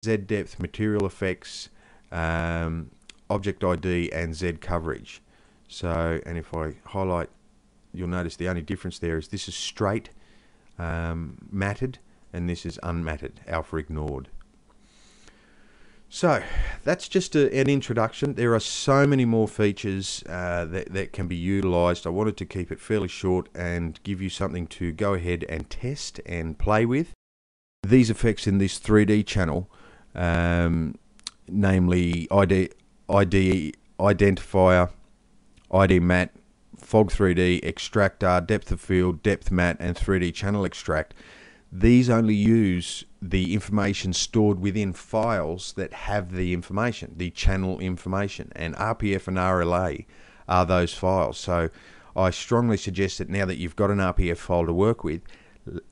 Z depth, material effects, object ID, and Z coverage. So, and if I highlight, you'll notice the only difference there is this is straight matted and this is unmatted, alpha ignored. So that's just an introduction. There are so many more features that can be utilized. I wanted to keep it fairly short and give you something to go ahead and test and play with. These effects in this 3D channel, namely ID identifier, ID matte, fog 3D, extractor, depth of field, depth matte, and 3D channel extract. These only use the information stored within files that have the information, the channel information, and RPF and RLA are those files. So I strongly suggest that now that you've got an RPF file to work with,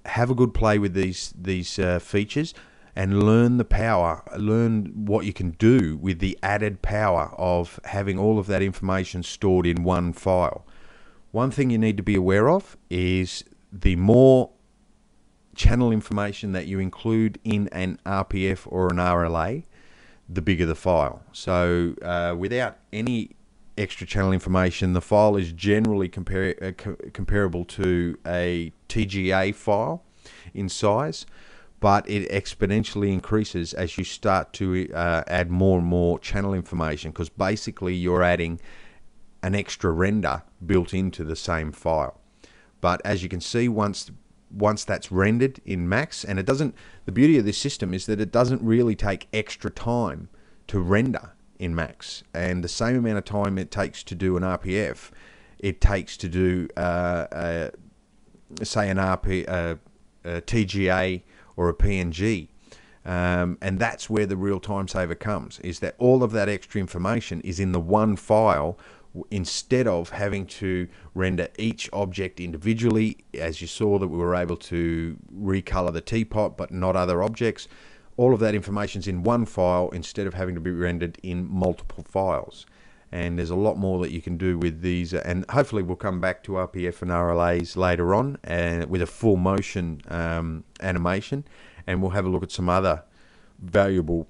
have a good play with these features and learn the power, learn what you can do with the added power of having all of that information stored in one file. One thing you need to be aware of is the more channel information that you include in an RPF or an RLA, the bigger the file. So without any extra channel information, the file is generally comparable to a TGA file in size, but it exponentially increases as you start to add more and more channel information, because basically you're adding an extra render built into the same file. But as you can see, once that's rendered in Max, and it doesn't, the beauty of this system is that it doesn't really take extra time to render in Max, and the same amount of time it takes to do an RPF, it takes to do say a TGA or a PNG, and that's where the real time saver comes, is that all of that extra information is in the one file, instead of having to render each object individually. As you saw, that we were able to recolor the teapot but not other objects. All of that information's in one file instead of having to be rendered in multiple files. And there's a lot more that you can do with these, and hopefully we'll come back to RPF and RLAs later on with a full motion animation, and we'll have a look at some other valuable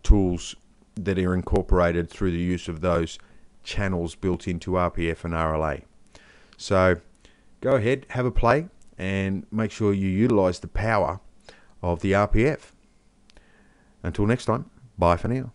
tools that are incorporated through the use of those channels built into RPF and RLA. So go ahead, have a play, and make sure you utilize the power of the RPF. Until next time, bye for now.